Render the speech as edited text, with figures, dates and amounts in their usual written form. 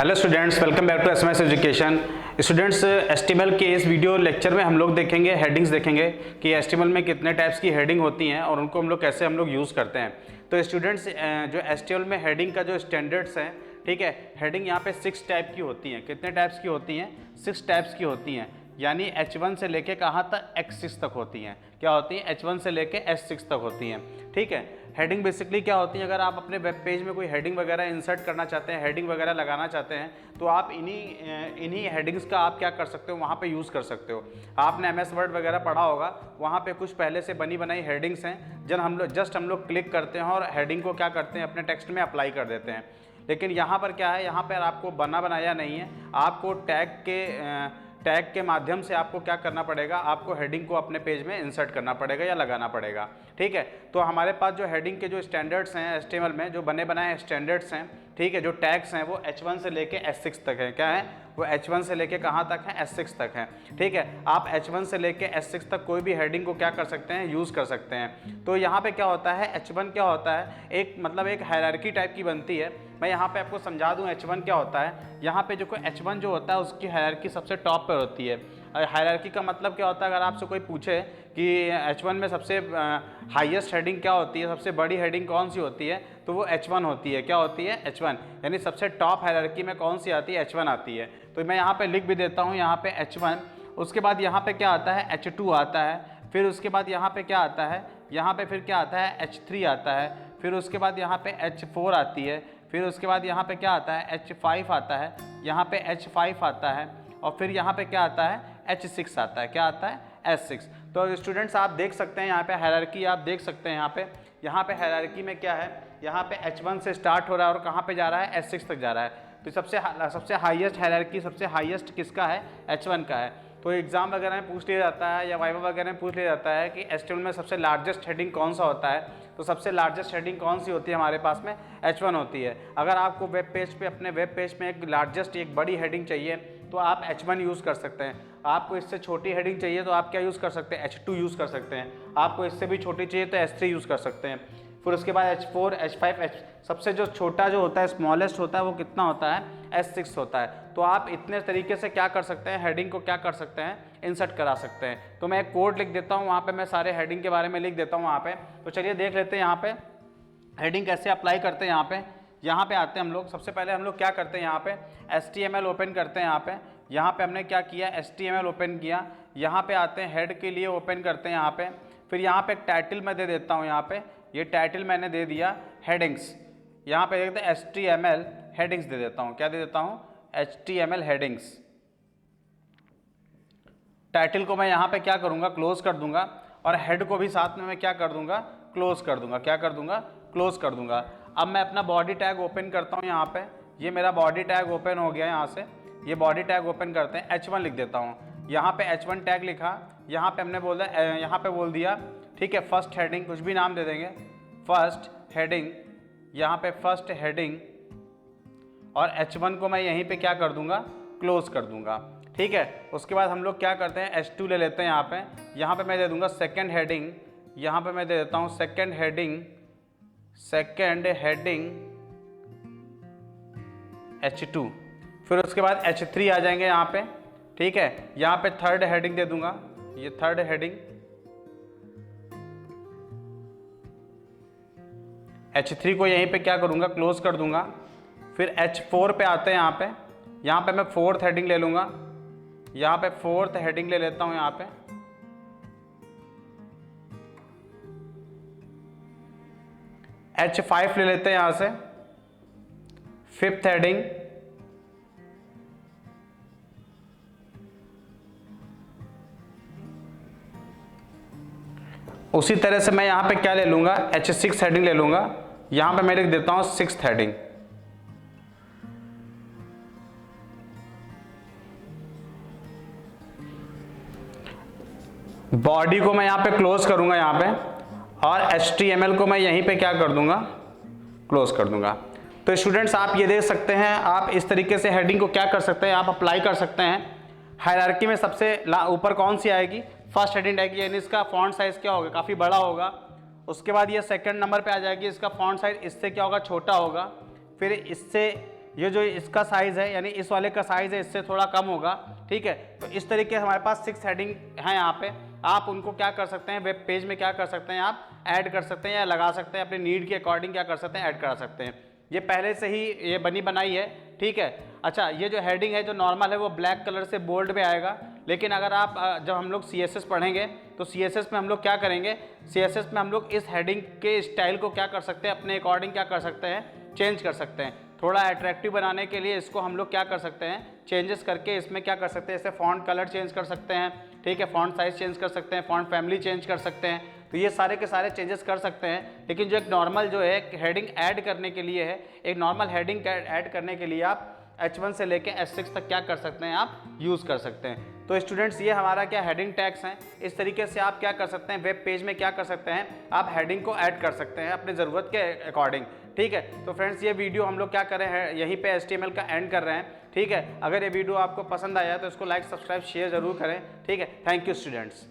Hello students, welcome back to SMS education. Students, HTML के इस video lecture में हम लोग देखेंगे, हेडिंग्स देखेंगे कि एचटीएमएल में कितने टाइप्स की हेडिंग होती हैं और उनको हम लोग कैसे यूज़ करते हैं। तो स्टूडेंट्स, जो एचटीएमएल में हेडिंग का जो स्टैंडर्ड्स हैं, ठीक है, हेडिंग यहाँ पे 6 टाइप की होती हैं। कितने टाइप्स की होती हैं? 6 टाइप्स की होती हैं, यानी H1 से लेके कहाँ तक H6 तक होती हैं। क्या होती हैं? H1 से लेके H6 तक होती हैं, ठीक है। हेडिंग बेसिकली क्या होती है? अगर आप अपने वेब पेज में कोई हेडिंग वगैरह इंसर्ट करना चाहते हैं, हेडिंग वगैरह लगाना चाहते हैं, तो आप इन्हीं हेडिंग्स का आप क्या कर सकते हो, वहाँ पे यूज़ कर सकते हो। आपने MS वर्ड वगैरह पढ़ा होगा, वहाँ पे कुछ पहले से बनी बनाई हेडिंग्स हैं, जस्ट हम लोग क्लिक करते हैं और हेडिंग को क्या करते हैं, अपने टेक्स्ट में अप्लाई कर देते हैं। लेकिन यहाँ पर क्या है, यहाँ पर आपको बना बनाया नहीं है, आपको टैग के माध्यम से आपको क्या करना पड़ेगा, आपको हेडिंग को अपने पेज में इंसर्ट करना पड़ेगा या लगाना पड़ेगा, ठीक है। तो हमारे पास जो हेडिंग के जो स्टैंडर्ड्स हैं एचटीएमएल में, जो बने बनाए स्टैंडर्ड्स हैं, ठीक है, जो टैग्स हैं वो H1 से लेके H6 तक है। क्या है वो? H1 से लेके कहाँ तक है? H6 तक है, ठीक है। आप H1 से लेके H6 तक कोई भी हेडिंग को क्या कर सकते हैं, यूज़ कर सकते हैं। तो यहाँ पे क्या होता है, H1 क्या होता है, एक हायरार्की टाइप की बनती है। मैं यहाँ पे आपको समझा दूँ H1 क्या होता है। यहाँ पे जो H1 जो होता है उसकी हायरार्की सबसे टॉप पर होती है। हायरार्की का मतलब क्या होता है? अगर आपसे कोई पूछे कि H1 में सबसे हाईएस्ट हेडिंग क्या होती है, सबसे बड़ी हेडिंग कौन सी होती है, तो वो H1 होती है। क्या होती है? H1, यानी सबसे टॉप हायरार्की में कौन सी आती है? H1 आती है। तो मैं यहाँ पे लिख भी देता हूँ, यहाँ पे H1, उसके बाद यहाँ पे क्या आता है? H2 आता है। फिर उसके बाद यहाँ पे क्या आता है? यहाँ पे फिर क्या आता है? H3 आता है। फिर उसके बाद यहाँ पे H4 आती है। फिर उसके बाद यहाँ पे क्या आता है? H5 आता है। यहाँ पे H5 आता है और फिर यहाँ पे क्या आता है? H6 आता है। क्या आता है? H6। तो स्टूडेंट्स, आप देख सकते हैं यहाँ पे हायरार्की, आप देख सकते हैं यहाँ पे हायरार्की में क्या है, यहाँ पे H1 से स्टार्ट हो रहा है और कहाँ पे जा रहा है? H6 तक जा रहा है। तो सबसे हाईएस्ट हायरार्की, सबसे हाईएस्ट किसका है? H1 का है। तो एग्जाम वगैरह में पूछ लिया जाता है या वाइवा वगैरह में पूछ लिया जाता है कि एचटीएमएल में सबसे लार्जेस्ट हेडिंग कौन सा होता है, तो सबसे लार्जेस्ट हेडिंग कौन सी होती है हमारे पास में? H1 होती है। अगर आपको अपने वेब पेज में एक बड़ी हेडिंग चाहिए तो आप H1 यूज़ कर सकते हैं। आपको इससे छोटी हेडिंग चाहिए तो आप क्या यूज़ कर सकते हैं? H2 यूज़ कर सकते हैं। आपको इससे भी छोटी चाहिए तो H3 यूज़ कर सकते हैं। फिर उसके बाद H4, H5, सबसे जो छोटा जो होता है, स्मॉलेस्ट होता है, वो कितना होता है? H6 होता है। तो आप इतने तरीके से क्या कर सकते हैं, हेडिंग को क्या कर सकते हैं, इंसर्ट करा सकते हैं। तो मैं एक कोड लिख देता हूँ, वहाँ पे मैं सारे हेडिंग के बारे में लिख देता हूँ वहाँ पे। तो चलिए देख लेते हैं यहाँ पे हेडिंग कैसे अप्लाई करते हैं। यहाँ पे आते हैं हम लोग। सबसे पहले हम लोग क्या करते हैं, यहाँ पे HTML ओपन करते हैं। यहाँ पे हमने क्या किया, HTML ओपन किया। यहाँ पे आते हैं, हेड के लिए ओपन करते हैं यहाँ पे। फिर यहाँ पे एक टाइटल मैं दे देता हूँ। यहाँ पे ये टाइटल मैंने दे दिया हेडिंग्स। यहाँ पे देखते हैं HTML हेडिंग्स दे देता हूँ। क्या दे देता हूँ? HTML headings. टाइटल को मैं यहाँ पे क्या करूँगा, क्लोज कर दूंगा, और हेड को भी साथ में मैं क्या कर दूंगा, क्लोज कर दूंगा। क्या कर दूंगा? क्लोज कर दूंगा। अब मैं अपना बॉडी टैग ओपन करता हूँ। यहाँ पे ये मेरा बॉडी टैग ओपन हो गया। यहाँ से ये बॉडी टैग ओपन करते हैं, H1 लिख देता हूँ। यहाँ पे H1 टैग लिखा, यहाँ पे हमने बोल दिया, ठीक है, फर्स्ट हेडिंग, कुछ भी नाम दे देंगे, फर्स्ट हेडिंग। यहाँ पे फर्स्ट हेडिंग, और H1 को मैं यहीं पे क्या कर दूंगा, क्लोज कर दूंगा, ठीक है। उसके बाद हम लोग क्या करते हैं, H2 ले लेते हैं। यहाँ पे मैं दे दूंगा सेकंड हेडिंग। यहाँ पे मैं दे देता हूँ सेकंड हेडिंग H2। फिर उसके बाद H3 आ जाएंगे यहाँ पे, ठीक है। यहाँ पे थर्ड हेडिंग दे दूंगा, ये थर्ड हेडिंग H3 को यहीं पे क्या करूँगा, क्लोज कर दूंगा। फिर H4 पे आते हैं। यहाँ पे मैं फोर्थ हेडिंग ले लूँगा। यहाँ पे फोर्थ हेडिंग ले लेता हूँ। यहाँ पे H5 ले लेते हैं यहाँ से, फिफ्थ हेडिंग। उसी तरह से मैं यहाँ पे क्या ले लूँगा, H6 हेडिंग ले लूँगा। यहाँ पे मैं लिख देता हूँ सिक्स्थ हेडिंग। बॉडी को मैं यहाँ पे क्लोज करूँगा यहाँ पे, और HTML को मैं यहीं पे क्या कर दूँगा, क्लोज कर दूँगा। तो स्टूडेंट्स, आप ये देख सकते हैं, आप इस तरीके से हेडिंग को क्या कर सकते हैं, आप अप्लाई कर सकते हैं। हायरार्की में सबसे ऊपर कौन सी आएगी, फर्स्ट हेडिंग आएगी, यानी इसका फॉन्ट साइज क्या होगा, काफ़ी बड़ा होगा। उसके बाद ये सेकंड नंबर पे आ जाएगी, इसका फॉन्ट साइज इससे क्या होगा, छोटा होगा। फिर इससे ये जो इसका साइज़ है यानी इस वाले का साइज़ है इससे थोड़ा कम होगा, ठीक है। तो इस तरीके हमारे पास 6 हेडिंग हैं यहाँ पे। आप उनको क्या कर सकते हैं, वेब पेज में क्या कर सकते हैं, आप ऐड कर सकते हैं या लगा सकते हैं, अपनी नीड के अकॉर्डिंग क्या कर सकते हैं, ऐड करा सकते हैं। ये पहले से ही ये बनी बनाई है, ठीक है। अच्छा, ये जो हेडिंग है जो नॉर्मल है वो ब्लैक कलर से बोल्ड में आएगा, लेकिन अगर आप जब हम लोग CSS पढ़ेंगे तो CSS में हम लोग क्या करेंगे, CSS में हम लोग इस हेडिंग के स्टाइल को क्या कर सकते हैं, अपने अकॉर्डिंग क्या कर सकते हैं, चेंज कर सकते हैं। थोड़ा अट्रैक्टिव बनाने के लिए इसको हम लोग क्या कर सकते हैं, चेंजेस करके इसमें क्या कर सकते हैं, जैसे फॉन्ट कलर चेंज कर सकते हैं, ठीक है, फॉन्ट साइज चेंज कर सकते हैं, फॉन्ट फैमिली चेंज कर सकते हैं। तो ये सारे के सारे चेंजेस कर सकते हैं। लेकिन जो एक नॉर्मल जो है हेडिंग ऐड करने के लिए है, एक नॉर्मल हेडिंग ऐड करने के लिए आप H1 से लेके H6 तक क्या कर सकते हैं, आप यूज़ कर सकते हैं। तो स्टूडेंट्स ये हमारा क्या हेडिंग टैग्स हैं। इस तरीके से आप क्या कर सकते हैं, वेब पेज में क्या कर सकते हैं, आप हेडिंग को ऐड कर सकते हैं अपनी ज़रूरत के अकॉर्डिंग, ठीक है। तो फ्रेंड्स ये वीडियो हम लोग क्या कर रहे हैं, यहीं पे HTML का एंड कर रहे हैं, ठीक है। अगर ये वीडियो आपको पसंद आया तो इसको लाइक, सब्सक्राइब, शेयर ज़रूर करें, ठीक है। Thank you students.